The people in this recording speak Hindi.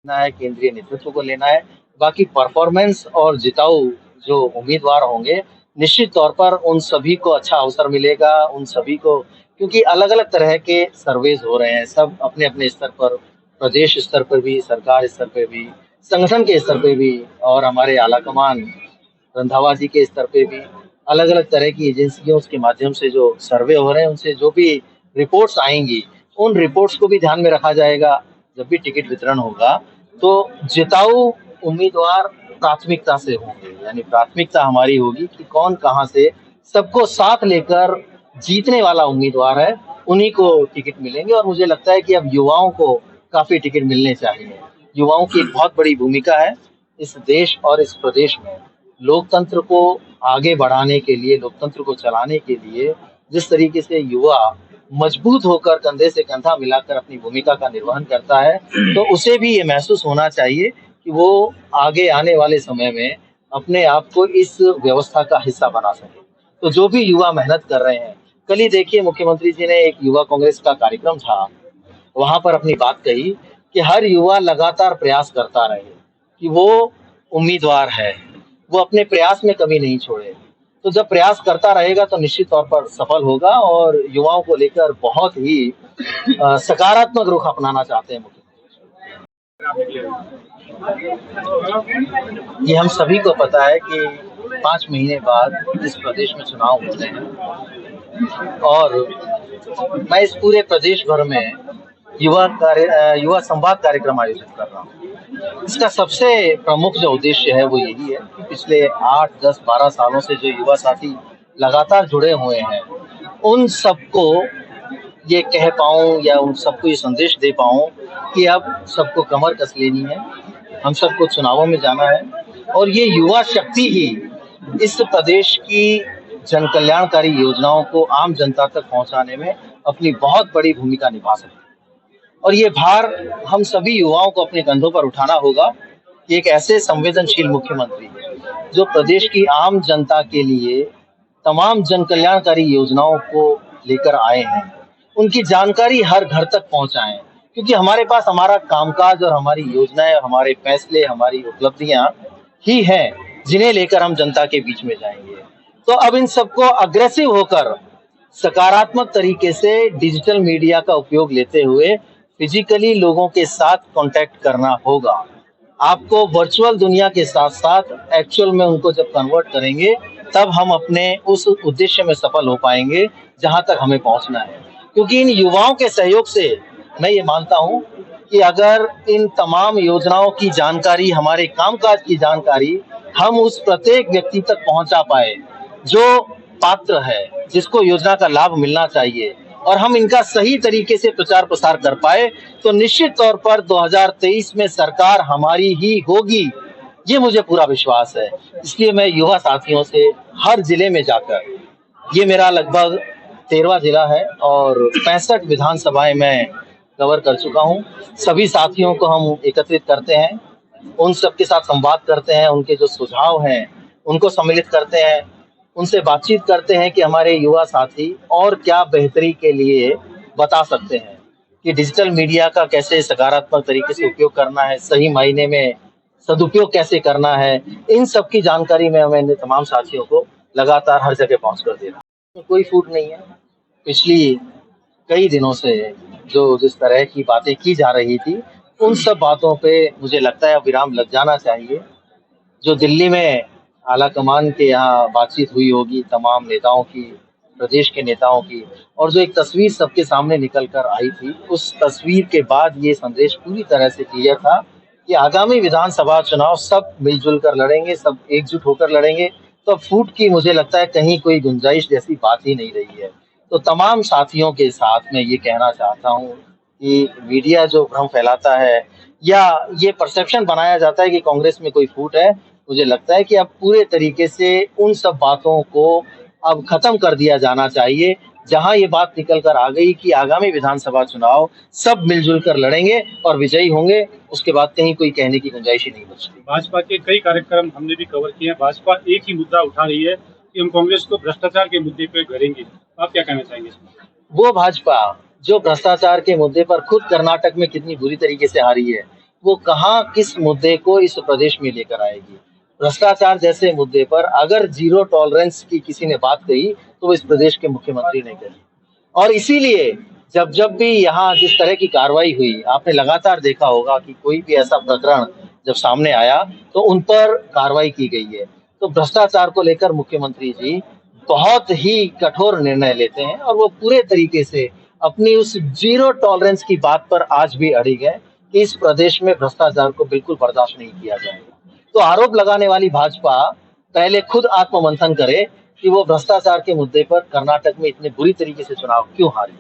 लेना है, केंद्रीय नेतृत्व को लेना है। बाकी परफॉर्मेंस और जिताऊ जो उम्मीदवार होंगे, निश्चित तौर पर उन सभी को अच्छा अवसर मिलेगा, उन सभी को क्योंकि अलग-अलग तरह के सर्वेस हो रहे हैं, सब अपने-अपने स्तर पर, प्रदेश स्तर पर भी, सरकार स्तर पे भी, संगठन के स्तर पे भी और हमारे आलाकमान रंधावा जी के स्तर पे भी अलग-अलग तरह की एजेंसियों के माध्यम से जो सर्वे हो रहे हैं, उनसे जो भी रिपोर्ट्स आएँगी, उन रिपोर्ट्स को भी ध्यान में रखा जाएगा। जब भी टिकट वितरण होगा, तो जिताऊ उम्मीदवार प्राथमिकता से होंगे, यानी प्राथमिकता हमारी होगी कि कौन कहाँ से सबको साथ लेकर जीतने वाला उम्मीदवार है, उन्हीं को टिकट मिलेंगे और मुझे लगता है कि अब युवाओं को काफ़ी टिकट मिलने चाहिए। युवाओं की एक बहुत बड़ी भूमिका है इस देश और इस प्रदेश में। लोकतंत्र को आगे बढ़ाने के लिए, लोकतंत्र को चलाने के लिए जिस तरीके से युवा मजबूत होकर कंधे से कंधा मिलाकर अपनी भूमिका का निर्वहन करता है, तो उसे भी ये महसूस होना चाहिए कि वो आगे आने वाले समय में अपने आप को इस व्यवस्था का हिस्सा बना सके। तो जो भी युवा मेहनत कर रहे हैं, कल ही देखिए मुख्यमंत्री जी ने एक युवा कांग्रेस का कार्यक्रम था, वहाँ पर अपनी बात कही कि हर युवा लगातार प्रयास करता रहे, कि वो उम्मीदवार है, वो अपने प्रयास में कभी नहीं छोड़े। तो जब प्रयास करता रहेगा तो निश्चित तौर पर सफल होगा और युवाओं को लेकर बहुत ही सकारात्मक रुख अपनाना चाहते हैं मुख्यमंत्री। ये हम सभी को पता है कि 5 महीने बाद इस प्रदेश में चुनाव होने हैं और मैं इस पूरे प्रदेश भर में युवा संवाद कार्यक्रम आयोजित कर रहा हूँ। इसका सबसे प्रमुख जो उद्देश्य है वो यही है कि पिछले 8, 10, 12 सालों से जो युवा साथी लगातार जुड़े हुए हैं, उन सबको ये कह पाऊँ या उन सबको ये संदेश दे पाऊँ कि अब सबको कमर कस लेनी है, हम सबको चुनावों में जाना है और ये युवा शक्ति ही इस प्रदेश की जन कल्याणकारी योजनाओं को आम जनता तक पहुंचाने में अपनी बहुत बड़ी भूमिका निभा सकती है। और ये भार हम सभी युवाओं को अपने कंधों पर उठाना होगा कि एक ऐसे संवेदनशील मुख्यमंत्री जो प्रदेश की आम जनता के लिए तमाम जन कल्याणकारी योजनाओं को लेकर आए हैं, उनकी जानकारी हर घर तक पहुंचाएं क्योंकि हमारे पास हमारा कामकाज और हमारी योजनाएं, हमारे फैसले, हमारी उपलब्धियां ही हैं जिन्हें लेकर हम जनता के बीच में जाएंगे। तो अब इन सबको अग्रेसिव होकर सकारात्मक तरीके से डिजिटल मीडिया का उपयोग लेते हुए फिजिकली लोगों के साथ कांटेक्ट करना होगा। आपको वर्चुअल दुनिया के साथ साथ एक्चुअल में उनको जब कन्वर्ट करेंगे तब हम अपने उस उद्देश्य में सफल हो पाएंगे जहां तक हमें पहुंचना है। क्योंकि इन युवाओं के सहयोग से मैं ये मानता हूं कि अगर इन तमाम योजनाओं की जानकारी, हमारे कामकाज की जानकारी हम उस प्रत्येक व्यक्ति तक पहुंचा पाए जो पात्र है, जिसको योजना का लाभ मिलना चाहिए और हम इनका सही तरीके से प्रचार प्रसार कर पाए तो निश्चित तौर पर 2023 में सरकार हमारी ही होगी, ये मुझे पूरा विश्वास है। इसलिए मैं युवा साथियों से हर जिले में जाकर, ये मेरा लगभग 13वां जिला है और 65 विधानसभाएं मैं कवर कर चुका हूं। सभी साथियों को हम एकत्रित करते हैं, उन सबके साथ संवाद करते हैं, उनके जो सुझाव हैं उनको सम्मिलित करते हैं, उनसे बातचीत करते हैं कि हमारे युवा साथी और क्या बेहतरी के लिए बता सकते हैं कि डिजिटल मीडिया का कैसे सकारात्मक तरीके से उपयोग करना है, सही मायने में सदुपयोग कैसे करना है। इन सब की जानकारी मैंने तमाम साथियों को लगातार हर जगह पहुँच कर दे रहा हूँ। कोई फूट नहीं है। पिछली कई दिनों से जो जिस तरह की बातें की जा रही थी, उन सब बातों पे मुझे लगता है अब विराम लग जाना चाहिए। जो दिल्ली में आलाकमान के यहाँ बातचीत हुई होगी तमाम नेताओं की, प्रदेश के नेताओं की, और जो एक तस्वीर सबके सामने निकल कर आई थी, उस तस्वीर के बाद ये संदेश पूरी तरह से क्लियर था कि आगामी विधानसभा चुनाव सब मिलजुल कर लड़ेंगे, सब एकजुट होकर लड़ेंगे। तो फूट की मुझे लगता है कहीं कोई गुंजाइश जैसी बात ही नहीं रही है। तो तमाम साथियों के साथ मैं ये कहना चाहता हूँ कि मीडिया जो भ्रम फैलाता है या ये परसेप्शन बनाया जाता है कि कांग्रेस में कोई फूट है, मुझे लगता है कि अब पूरे तरीके से उन सब बातों को अब खत्म कर दिया जाना चाहिए। जहां ये बात निकल कर आ गई कि आगामी विधानसभा चुनाव सब मिलजुल कर लड़ेंगे और विजयी होंगे, उसके बाद कहीं कोई कहने की गुंजाइश ही नहीं बचती। भाजपा के कई कार्यक्रम हमने भी कवर किए हैं। भाजपा एक ही मुद्दा उठा रही है कि हम कांग्रेस को भ्रष्टाचार के मुद्दे पे घेरेंगे। आप क्या कहना चाहेंगे इसमें? वो भाजपा जो भ्रष्टाचार के मुद्दे पर खुद कर्नाटक में कितनी बुरी तरीके से हारी है, वो कहाँ किस मुद्दे को इस प्रदेश में लेकर आएगी। भ्रष्टाचार जैसे मुद्दे पर अगर जीरो टॉलरेंस की किसी ने बात कही तो वो इस प्रदेश के मुख्यमंत्री ने कही। और इसीलिए जब जब भी यहाँ जिस तरह की कार्रवाई हुई, आपने लगातार देखा होगा कि कोई भी ऐसा प्रकरण जब सामने आया तो उन पर कार्रवाई की गई है। तो भ्रष्टाचार को लेकर मुख्यमंत्री जी बहुत ही कठोर निर्णय लेते हैं और वो पूरे तरीके से अपनी उस जीरो टॉलरेंस की बात पर आज भी अड़िग है कि इस प्रदेश में भ्रष्टाचार को बिल्कुल बर्दाश्त नहीं किया जाएगा। तो आरोप लगाने वाली भाजपा पहले खुद आत्ममंथन करे कि वो भ्रष्टाचार के मुद्दे पर कर्नाटक में इतने बुरी तरीके से चुनाव क्यों हारी।